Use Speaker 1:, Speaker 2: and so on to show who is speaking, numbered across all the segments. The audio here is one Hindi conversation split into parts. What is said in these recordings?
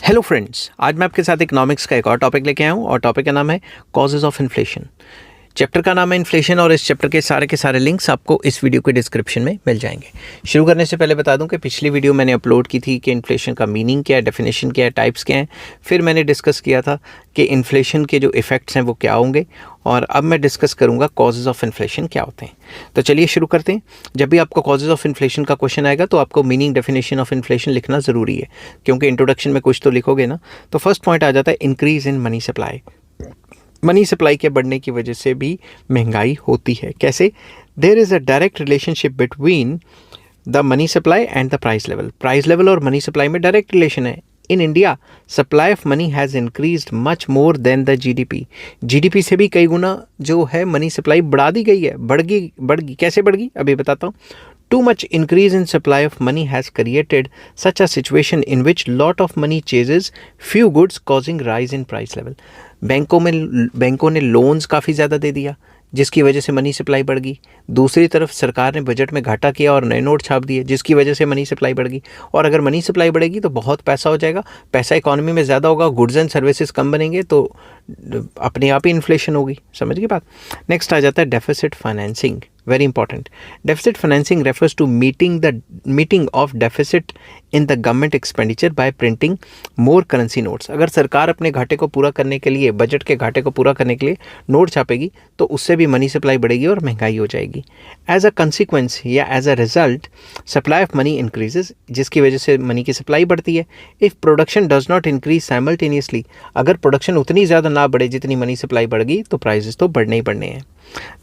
Speaker 1: हेलो फ्रेंड्स, आज मैं आपके साथ इकोनॉमिक्स का एक और टॉपिक लेके आया हूँ और टॉपिक का नाम है कॉजेज ऑफ इन्फ्लेशन। चैप्टर का नाम है इन्फ्लेशन और इस चैप्टर के सारे लिंक्स आपको इस वीडियो के डिस्क्रिप्शन में मिल जाएंगे। शुरू करने से पहले बता दूं कि पिछली वीडियो मैंने अपलोड की थी कि इन्फ्लेशन का मीनिंग क्या है, डेफिनेशन क्या है, टाइप्स क्या हैं। फिर मैंने डिस्कस किया था कि इन्फ्लेशन के जो इफ़ेक्ट्स हैं वो क्या होंगे, और अब मैं डिस्कस करूंगा कॉजेज़ ऑफ इन्फ्लेशन क्या होते हैं। तो चलिए शुरू करते हैं। जब भी आपको कॉजेज़ ऑफ इन्फ्लेशन का क्वेश्चन आएगा तो आपको मीनिंग डेफिनेशन ऑफ इन्फ्लेशन लिखना ज़रूरी है, क्योंकि इंट्रोडक्शन में कुछ तो लिखोगे ना। तो फर्स्ट पॉइंट आ जाता है increase in money supply. Money supply के बढ़ने की वजह से भी महंगाई होती है। कैसे? There is a direct relationship between the money supply and the price level. Price level और मनी सप्लाई में डायरेक्ट रिलेशन है। In India supply of money has increased much more than the GDP. GDP से भी कई गुना जो है मनी सप्लाई बढ़ा दी गई है, बढ़ गई। कैसे बढ़ गई अभी बताता हूँ। Too much increase in supply of money has created such a situation in which lot of money chases few goods, causing rise in price level. बैंकों ने लोन्स काफ़ी ज़्यादा दे दिया, जिसकी वजह से मनी सप्लाई बढ़ गई। दूसरी तरफ सरकार ने बजट में घाटा किया और नए नोट छाप दिए, जिसकी वजह से मनी सप्लाई बढ़ गई। और अगर मनी सप्लाई बढ़ेगी तो बहुत पैसा हो जाएगा, पैसा इकोनॉमी में ज़्यादा होगा, गुड्स एंड सर्विसेज कम बनेंगे, तो अपने आप ही इन्फ्लेशन होगी। समझ गए बात। नेक्स्ट आ जाता है deficit financing. Very important. Deficit financing refers to meeting of deficit in the government expenditure by printing more currency notes. अगर सरकार अपने घाटे को पूरा करने के लिए, बजट के घाटे को पूरा करने के लिए नोट छापेगी तो उससे भी मनी सप्लाई बढ़ेगी और महंगाई हो जाएगी। एज अ कंसिक्वेंस या as a result supply of money increases, जिसकी वजह से मनी की सप्लाई बढ़ती है। If production does not increase simultaneously, अगर प्रोडक्शन उतनी ज़्यादा ना बढ़े जितनी मनी सप्लाई बढ़ गई तो प्राइजेस तो बढ़ने ही बढ़ने हैं।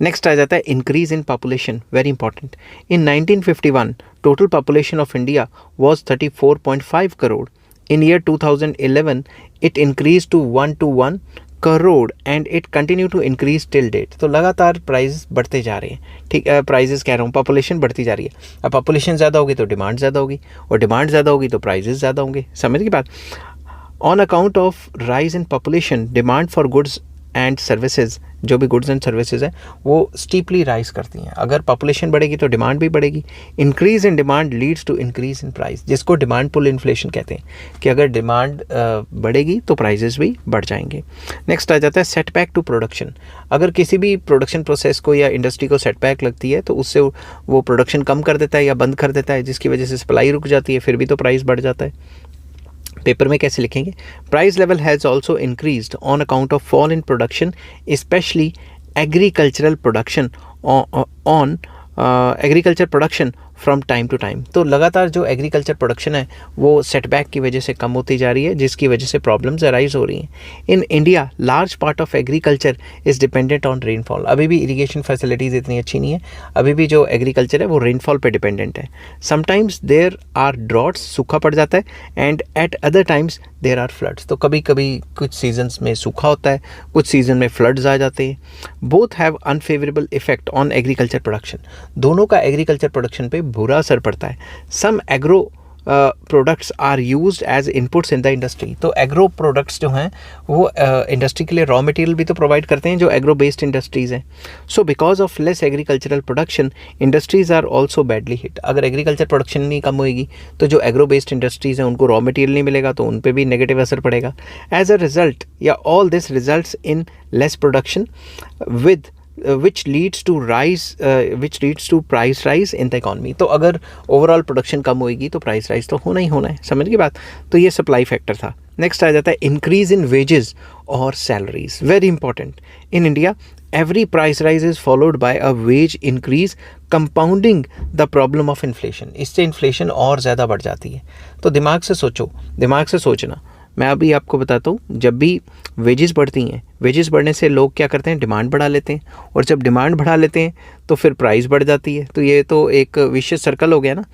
Speaker 1: नेक्स्ट आ जाता है increase in population. Very important. In 1951 total population of India was 34.5 crore. In year 2011 it increase to 1 crore and it continue to increase till date. तो लगातार प्राइस बढ़ते जा रहे हैं। ठीक है, प्राइजेस कह रहा हूँ, पॉपुलेशन बढ़ती जा रही है। अब पॉपुलेशन ज़्यादा होगी तो डिमांड ज़्यादा होगी, और डिमांड ज़्यादा होगी तो प्राइजेस ज़्यादा होंगे। समझ की बात। On account of rise in population demand for goods and services, जो भी गुड्स एंड सर्विसेज हैं वो स्टीपली राइज करती हैं। अगर पॉपुलेशन बढ़ेगी तो डिमांड भी बढ़ेगी। Increase in demand leads to increase in price, जिसको डिमांड पुल इन्फ्लेशन कहते हैं, कि अगर डिमांड बढ़ेगी तो प्राइजेस भी बढ़ जाएंगे। नेक्स्ट आ जाता है सेटबैक टू प्रोडक्शन। अगर किसी भी प्रोडक्शन प्रोसेस को या इंडस्ट्री को सेटबैक लगती है तो उससे वो प्रोडक्शन कम कर देता है या बंद कर देता है, जिसकी वजह से सप्लाई रुक जाती है, फिर भी तो प्राइस बढ़ जाता है। पेपर में कैसे लिखेंगे? Price level has also increased on account of fall in production, specially agricultural production on agriculture production from time to time. तो लगातार जो एग्रीकल्चर प्रोडक्शन है वो सेटबैक की वजह से कम होती जा रही है, जिसकी वजह से प्रॉब्लम्स अराइज हो रही हैं। In India large part of agriculture is dependent on rainfall. अभी भी इरीगेशन फैसिलिटीज़ इतनी अच्छी नहीं है, अभी भी जो एग्रीकल्चर है वो रेनफॉल पे डिपेंडेंट है। समटाइम्स देयर आर ड्रॉट्स, सूखा पड़ जाता है, and at other times there are floods. तो कभी कभी कुछ सीजन्स में सूखा होता है, कुछ सीजन में फ्लड्स आ जाते हैं। Both have unfavourable effect on agriculture production. दोनों का एग्रीकल्चर प्रोडक्शन पे बुरा असर पड़ता है। Some agro products are used as inputs in the industry. तो एग्रो प्रोडक्ट्स जो हैं वो इंडस्ट्री के लिए रॉ मटेरियल भी तो प्रोवाइड करते हैं, जो एग्रो बेस्ड इंडस्ट्रीज़ हैं। So because of less agricultural production industries are also badly hit. अगर एग्रीकल्चर प्रोडक्शन नहीं कम होएगी तो जो एग्रो बेस्ड इंडस्ट्रीज़ हैं उनको रॉ मटेरियल नहीं मिलेगा, तो उन पर भी नेगेटिव असर पड़ेगा। एज अ रिजल्ट या all this results in less production with which leads to price rise in the economy। तो अगर ओवरऑल प्रोडक्शन कम होएगी तो प्राइस राइज तो होना ही होना है। समझ की बात। तो ये सप्लाई फैक्टर था। नेक्स्ट आ जाता है इंक्रीज इन वेजेस और salaries. Very important. In India every price rise is followed by a wage increase, compounding the problem of inflation। इससे इन्फ्लेशन और ज़्यादा बढ़ जाती है। तो दिमाग से सोचो, दिमाग से सोचना। मैं अभी आपको बताता हूँ, जब भी वेजेस बढ़ती हैं, वेजेस बढ़ने से लोग क्या करते हैं, डिमांड बढ़ा लेते हैं, और जब डिमांड बढ़ा लेते हैं तो फिर प्राइस बढ़ जाती है। तो ये तो एक विशियस सर्कल हो गया ना।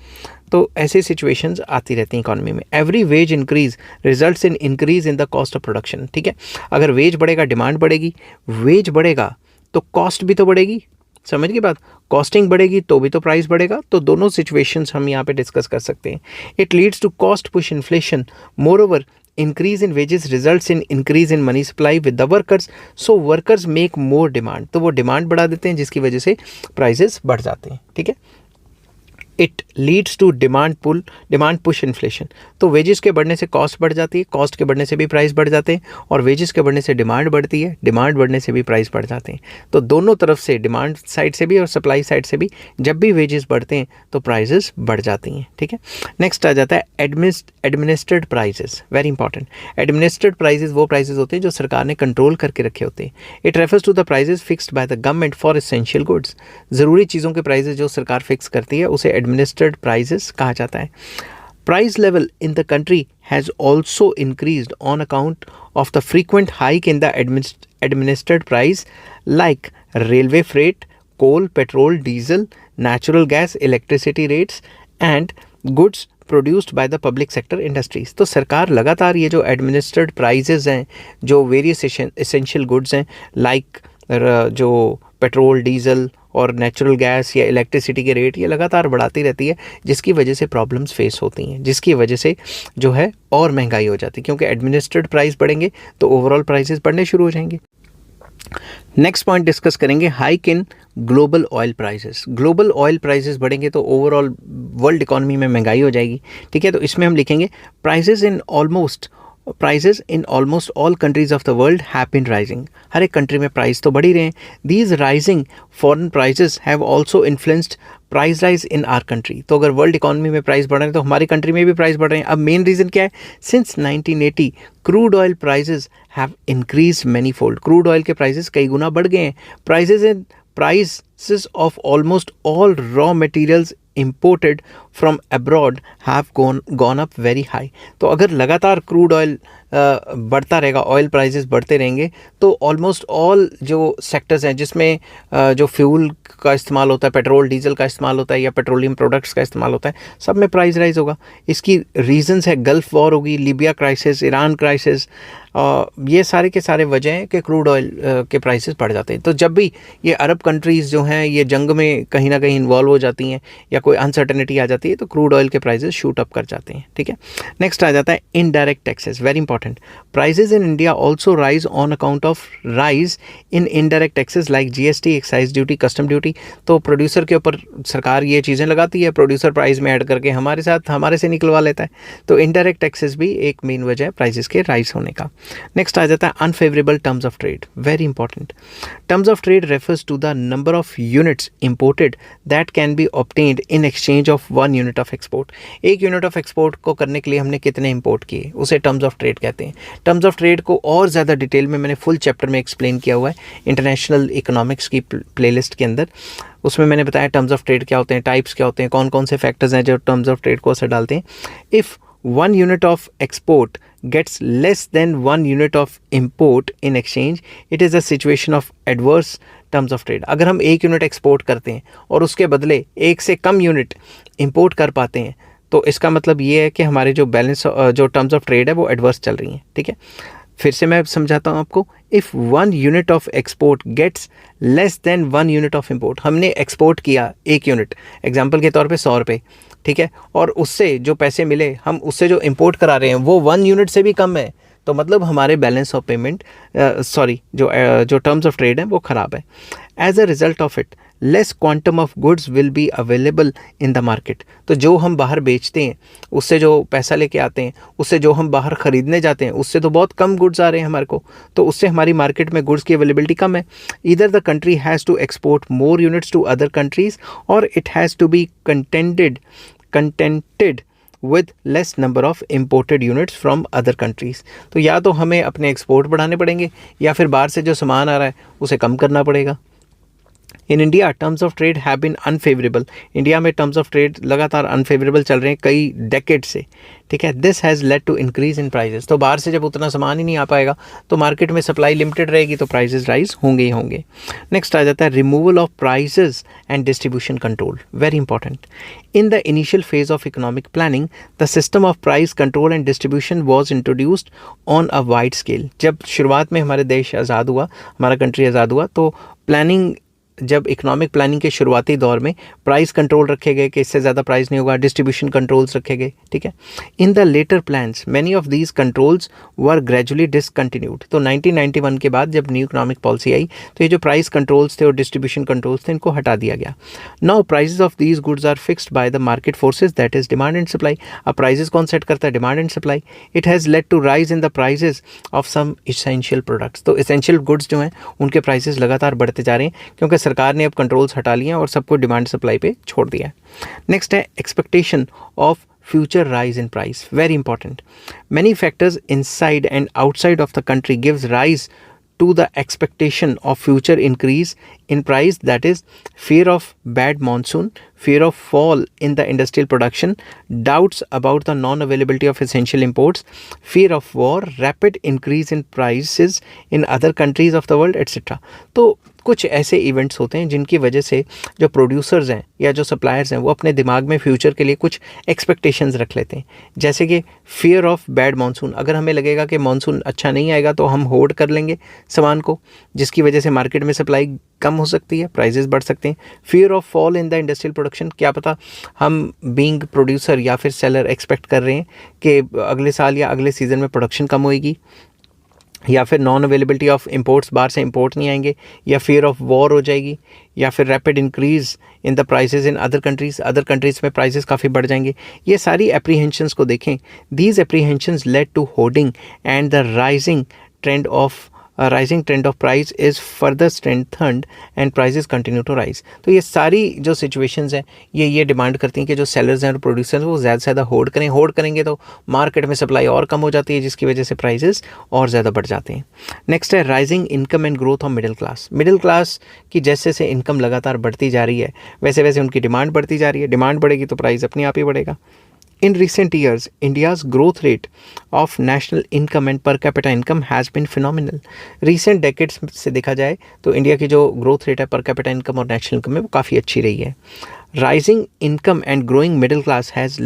Speaker 1: तो ऐसे सिचुएशंस आती रहती हैं इकोनॉमी में। Every wage increase results in increase in the cost of production. ठीक है, अगर वेज बढ़ेगा डिमांड बढ़ेगी, वेज बढ़ेगा तो कॉस्ट भी तो बढ़ेगी। समझ की बात। कॉस्टिंग बढ़ेगी तो भी तो प्राइस बढ़ेगा। तो दोनों सिचुएशंस हम यहाँ पे डिस्कस कर सकते हैं। It leads to cost push inflation. Moreover increase in wages results in increase in money supply with the workers, so workers make more demand. तो वो डिमांड बढ़ा देते हैं, जिसकी वजह से प्राइसेस बढ़ जाते हैं। ठीक है। It leads to demand push inflation. तो वेजेस के बढ़ने से कॉस्ट बढ़ जाती है, कॉस्ट के बढ़ने से भी प्राइस बढ़ जाते हैं, और वेजेस के बढ़ने से डिमांड बढ़ती है, डिमांड बढ़ने से भी प्राइस बढ़ जाते हैं। तो दोनों तरफ से, डिमांड साइड से भी और सप्लाई साइड से भी, जब भी वेजेस बढ़ते हैं तो प्राइसेस बढ़ जाती हैं। ठीक है, नेक्स्ट आ जाता है administered prices, very important. Administered prices वो प्राइसेस होते हैं जो सरकार ने कंट्रोल करके रखे होते हैं। It refers to the prices fixed by the government for essential goods. ज़रूरी चीज़ों के प्राइसेस जो सरकार फिक्स करती है उसे एडमिनिस्ट्रेड प्राइसेस कहा जाता है। Price level in the country has also increased on account of the frequent hike in the administered price like railway freight, coal, petrol, diesel, natural gas, electricity rates and goods produced by the public sector industries. तो सरकार लगातार ये जो एडमिनिस्ट्रेड प्राइजेज हैं, जो वेरियस एसेंशियल गुड्स हैं लाइक जो पेट्रोल, डीजल और नेचुरल गैस या इलेक्ट्रिसिटी के रेट, ये लगातार बढ़ाती रहती है, जिसकी वजह से प्रॉब्लम्स फेस होती हैं, जिसकी वजह से जो है और महंगाई हो जाती है, क्योंकि एडमिनिस्ट्रेड प्राइस बढ़ेंगे तो ओवरऑल प्राइसेस बढ़ने शुरू हो जाएंगे। नेक्स्ट पॉइंट डिस्कस करेंगे, hike in global oil prices. Global oil prices बढ़ेंगे तो ओवरऑल वर्ल्ड इकोनॉमी में महंगाई हो जाएगी। ठीक है, तो इसमें हम लिखेंगे prices in almost all countries of the world have been rising. हर एक कंट्री में प्राइस तो बढ़ ही रहे हैं। These rising foreign prices have also influenced price rise in our country. तो अगर वर्ल्ड इकोनॉमी में प्राइस बढ़ रहे हैं तो हमारी कंट्री में भी प्राइस बढ़ रहे हैं। अब मेन रीज़न क्या है? Since 1980 crude oil prices have increase many fold. Crude oil के प्राइसेस कई गुना बढ़ गए हैं। Prices of almost all raw materials imported from abroad have gone up very high। तो अगर लगातार क्रूड ऑयल बढ़ता रहेगा, ऑयल प्राइसेस बढ़ते रहेंगे, तो ऑलमोस्ट ऑल जो सेक्टर्स हैं जिसमें जो फ्यूल का इस्तेमाल होता है, पेट्रोल डीजल का इस्तेमाल होता है या पेट्रोलियम प्रोडक्ट्स का इस्तेमाल होता है, सब में प्राइस राइज होगा। इसकी रीजंस है गल्फ वॉर होगी, लीबिया क्राइसिस, ईरान क्राइसिस, ये सारे के सारे वजह हैं कि क्रूड ऑयल के प्राइसेस बढ़ जाते हैं। तो जब भी ये अरब कंट्रीज़ जो हैं ये जंग में कहीं ना कहीं इन्वॉल्व हो जाती हैं या कोई अनसर्टेनिटी आ जाती है तो क्रूड ऑयल के प्राइसेस शूट अप कर जाते हैं। ठीक है, नेक्स्ट आ जाता है indirect taxes, very important. Prices in India also rise on account of rise in indirect taxes like GST, excise duty, custom duty. तो प्रोड्यूसर के ऊपर सरकार ये चीज़ें लगाती है, प्रोड्यूसर प्राइस में ऐड करके हमारे से निकलवा लेता है। तो इनडायरेक्ट टैक्सेस भी एक मेन वजह है प्राइसेस के राइज होने का। नेक्स्ट आ जाता है unfavourable terms of trade, very important. Terms of trade refers to the number of units imported that can be obtained in exchange of 1 unit of export. एक यूनिट ऑफ एक्सपोर्ट को करने के लिए हमने कितने इंपोर्ट किए, उसे टर्म्स ऑफ ट्रेड कहते हैं। टर्म्स ऑफ ट्रेड को और ज़्यादा डिटेल में मैंने फुल चैप्टर में एक्सप्लेन किया हुआ है इंटरनेशनल इकोनॉमिक्स की प्लेलिस्ट के अंदर। उसमें मैंने बताया टर्म्स ऑफ ट्रेड क्या होते हैं, टाइप्स क्या होते हैं, कौन कौन से फैक्टर्स हैं जो टर्म्स ऑफ ट्रेड को असर डालते हैं। If 1 unit of export gets less than 1 unit of import in exchange, it is a situation of adverse terms of trade। अगर हम 1 यूनिट एक्सपोर्ट करते हैं और उसके बदले 1 से कम यूनिट इंपोर्ट कर पाते हैं तो इसका मतलब ये है कि हमारे जो बैलेंस जो टर्म्स ऑफ ट्रेड है वो एडवर्स चल रही हैं। ठीक है, फिर से मैं समझाता हूँ आपको। If 1 unit of export gets less than 1 unit of import, हमने एक्सपोर्ट किया 1 यूनिट, एग्जाम्पल के तौर पे 100 रुपये, ठीक है, और उससे जो पैसे मिले हम उससे जो इंपोर्ट करा रहे हैं वो 1 यूनिट से भी कम है, तो मतलब हमारे बैलेंस ऑफ पेमेंट जो टर्म्स ऑफ ट्रेड है वो ख़राब है। As a result of it less quantum of goods will be available in the market. तो जो हम बाहर बेचते हैं उससे जो पैसा लेके आते हैं, उससे जो हम बाहर ख़रीदने जाते हैं उससे तो बहुत कम गुड्स आ रहे हैं हमारे को, तो उससे हमारी मार्केट में गुड्स की अवेलेबिलिटी कम है। Either the country has to export more units to other countries और it has to be contented with less number of imported units from other countries। तो या तो हमें अपने एक्सपोर्ट बढ़ाने पड़ेंगे या फिर बाहर से जो सामान आ रहा है उसे कम करना पड़ेगा। In India terms of trade have been unfavourable. India में टर्म्स ऑफ ट्रेड लगातार अनफेवरेबल चल रहे हैं कई डेकेड से। ठीक है, this has led to increase in prices. तो बाहर से जब उतना सामान ही नहीं आ पाएगा तो मार्केट में सप्लाई लिमिटेड रहेगी तो प्राइसेस राइज होंगे ही होंगे। नेक्स्ट आ जाता है removal of prices and distribution control, very important. In the initial phase of economic planning the system of price control and distribution was introduced on a wide scale. जब शुरुआत में हमारे देश आज़ाद हुआ, हमारा कंट्री आज़ाद हुआ, तो प्लानिंग जब इकोनॉमिक प्लानिंग के शुरुआती दौर में प्राइस कंट्रोल रखे गए कि इससे ज़्यादा प्राइस नहीं होगा, डिस्ट्रीब्यूशन कंट्रोल्स रखे गए, ठीक है। In the later plans many of these controls were gradually discontinued. तो 1991 के बाद जब न्यू इकोनॉमिक पॉलिसी आई तो ये जो प्राइस कंट्रोल्स थे और डिस्ट्रीब्यूशन कंट्रोल्स थे इनको हटा दिया गया। Now prices of these goods are fixed by the market forces, that is demand and supply. अब प्राइसेस कौन सेट करता है? Demand and supply. It has led to rise in the prices of some essential products. तो इसेंशियल गुड्स जो हैं उनके प्राइसेस लगातार बढ़ते जा रहे हैं क्योंकि सरकार ने अब कंट्रोल्स हटा लिए हैं और सबको डिमांड सप्लाई पे छोड़ दिया है। नेक्स्ट है expectation of future rise in price, very important. Many factors inside and outside of the country gives rise to the expectation of future increase in price, that is fear of bad monsoon, fear of fall in the industrial production, doubts about the non-availability of essential imports, fear of war, rapid increase in prices in other countries of the world, etc. तो कुछ ऐसे इवेंट्स होते हैं जिनकी वजह से जो प्रोड्यूसर्स हैं या जो सप्लायर्स हैं वो अपने दिमाग में फ्यूचर के लिए कुछ एक्सपेक्टेशंस रख लेते हैं, जैसे कि फियर ऑफ बैड मानसून। अगर हमें लगेगा कि मानसून अच्छा नहीं आएगा तो हम होल्ड कर लेंगे सामान को, जिसकी वजह से मार्केट में सप्लाई कम हो सकती है, प्राइजेस बढ़ सकते हैं। Fear of fall in the industrial production, क्या पता हम बीइंग प्रोड्यूसर या फिर सेलर एक्सपेक्ट कर रहे हैं कि अगले साल या अगले सीज़न में प्रोडक्शन कम होएगी, या फिर नॉन अवेलेबिलिटी ऑफ इंपोर्ट्स, बाहर से इंपोर्ट नहीं आएंगे, या फियर ऑफ वॉर हो जाएगी, या फिर rapid increase in the prices in other countries में प्राइसेस काफ़ी बढ़ जाएंगे। ये सारी एप्रीहेंशंस को देखें, these apprehensions led to hoarding and the rising trend of price is further strengthened and prices continue to rise. तो ये सारी जो सिचुएशंस हैं ये डिमांड करती हैं कि जो सेलर्स हैं और प्रोड्यूसर्स हैं वो ज़्यादा से ज़्यादा होल्ड करेंगे तो मार्केट में सप्लाई और कम हो जाती है, जिसकी वजह से प्राइसेस और ज़्यादा बढ़ जाते हैं। नेक्स्ट है rising income and growth of middle class. Middle class की जैसे से इनकम लगातार बढ़ती जा रही है वैसे वैसे उनकी डिमांड बढ़ती जा रही है। डिमांड बढ़ेगी तो प्राइस अपने आप ही बढ़ेगा। In recent years, India's growth rate of national income and per capita income has been phenomenal. Recent decades से देखा जाए तो इंडिया की जो ग्रोथ रेट है पर कैपिटा इनकम और नेशनल इनकम में वो काफ़ी अच्छी रही है। Rising income and growing middle class has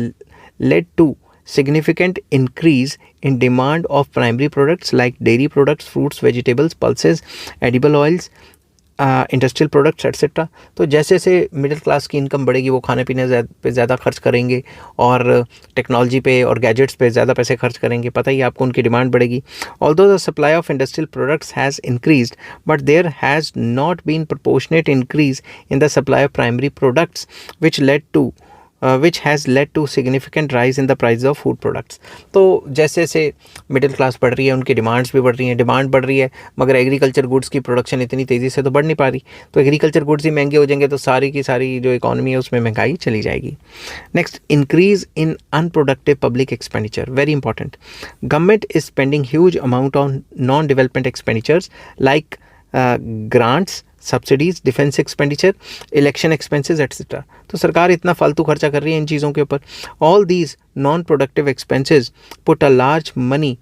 Speaker 1: led to significant increase in demand of primary products like dairy products, fruits, vegetables, pulses, edible oils, industrial products etcetera. तो जैसे जैसे मिडिल क्लास की इनकम बढ़ेगी वो खाने पीने पे ज़्यादा खर्च करेंगे और टेक्नोलॉजी पे और गैजेट्स पे ज़्यादा पैसे खर्च करेंगे, पता ही आपको उनकी डिमांड बढ़ेगी। Although the supply of industrial products has increased but there has not been proportionate increase in the supply of primary products which has led to significant rise in the price of food products. तो जैसे जैसे मिडिल क्लास बढ़ रही है उनकी डिमांड्स भी बढ़ रही हैं, डिमांड बढ़ रही है मगर एग्रीकल्चर गुड्स की प्रोडक्शन इतनी तेज़ी से तो बढ़ नहीं पा रही, तो एग्रीकल्चर गुड्स ही महंगे हो जाएंगे तो सारी की सारी जो इकॉनमी है उसमें महंगाई चली जाएगी। Next, increase in unproductive public expenditure, very important. Government is spending huge amount on non development expenditures like grants, subsidies, defence expenditure, election expenses etcetera. तो सरकार इतना फालतू खर्चा कर रही है इन चीज़ों के ऊपर। All these non productive expenses put a large money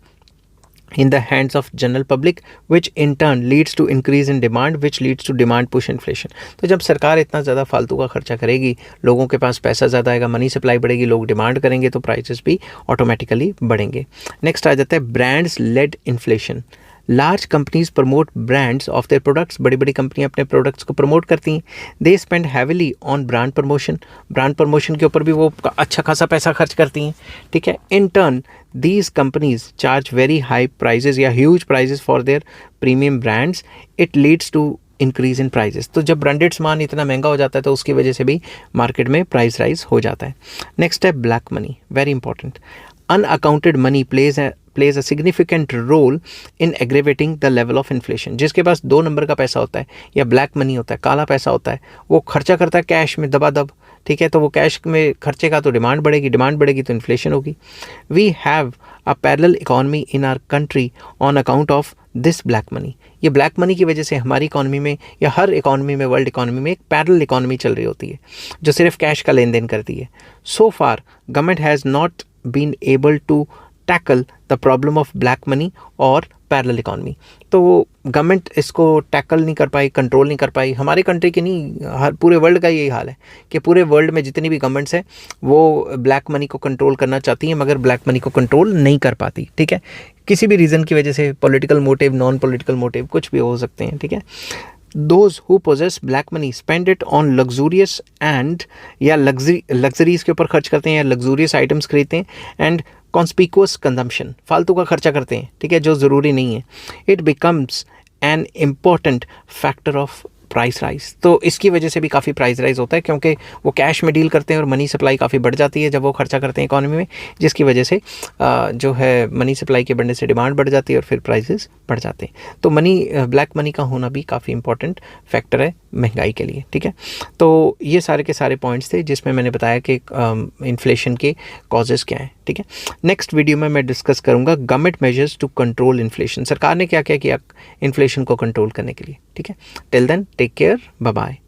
Speaker 1: in the hands of general public which in turn leads to increase in demand which leads to demand push inflation। तो जब सरकार इतना ज़्यादा फालतू का खर्चा करेगी, लोगों के पास पैसा ज़्यादा आएगा, मनी सप्लाई बढ़ेगी, लोग डिमांड करेंगे तो प्राइसेस भी ऑटोमेटिकली बढ़ेंगे। नेक्स्ट आ जाता है brands led inflation. Large companies promote brands of their products, बड़ी बड़ी कंपनियां अपने प्रोडक्ट्स को प्रमोट करती हैं। They spend heavily on brand promotion के ऊपर भी वो अच्छा खासा पैसा खर्च करती हैं, ठीक है। In turn these companies charge very high prices या huge prices for their premium brands, it leads to increase in prices. तो जब ब्रांडेड सामान इतना महंगा हो जाता है तो उसकी वजह से भी मार्केट में प्राइस राइज हो जाता है। नेक्स्ट है black money, very important. Unaccounted money plays a significant role in aggravating the level of inflation। जिसके पास 2 नंबर का पैसा होता है या ब्लैक मनी होता है, काला पैसा होता है, वो खर्चा करता है कैश में दबादब, ठीक है। तो वो कैश में खर्चे का तो डिमांड बढ़ेगी तो इन्फ्लेशन होगी। We have a parallel economy in our country on account of this black money. ये ब्लैक मनी की वजह से हमारी इकॉनमी में या हर इकॉनमी में, वर्ल्ड इकॉनमी में एक पैरेलल इकॉनमी चल रही होती है जो सिर्फ कैश का लेन देन करती है। So far government has not been able to tackle the problem of black money और पैरेलल इकॉनमी। तो गवर्नमेंट इसको टैकल नहीं कर पाई, कंट्रोल नहीं कर पाई। हमारे कंट्री की नहीं, हर पूरे वर्ल्ड का यही हाल है कि पूरे वर्ल्ड में जितनी भी गवर्नमेंट्स हैं वो ब्लैक मनी को कंट्रोल करना चाहती हैं मगर ब्लैक मनी को कंट्रोल नहीं कर पाती, ठीक है। किसी भी रीज़न की वजह से, political motive, non political motive, कुछ भी हो सकते हैं, ठीक है। Those who possess black money spend it on luxurious and या लग्जरीज के ऊपर खर्च करते हैं या लग्जूरियस आइटम्स खरीदते हैं एंड कॉन्स्पिकुअस कंजम्पशन, फालतू का खर्चा करते हैं, ठीक है, जो ज़रूरी नहीं है. It becomes an important factor of price rise. तो इसकी वजह से भी काफ़ी प्राइस राइज होता है क्योंकि वो कैश में डील करते हैं और मनी सप्लाई काफ़ी बढ़ जाती है जब वो खर्चा करते हैं इकोनॉमी में, जिसकी वजह से जो है मनी सप्लाई के बढ़ने से डिमांड बढ़ जाती है और फिर प्राइसेस बढ़ जाते हैं. तो ब्लैक मनी का होना भी काफ़ी इंपॉर्टेंट फैक्टर है महंगाई के लिए. ठीक है, तो ये सारे के सारे पॉइंट्स थे जिसमें मैंने बताया कि इन्फ्लेशन के कॉजेज़ क्या हैं. ठीक है, नेक्स्ट वीडियो में मैं डिस्कस करूँगा government measures to control inflation. सरकार ने क्या क्या किया इन्फ्लेशन को कंट्रोल करने के लिए. ठीक है, till then take care, bye bye.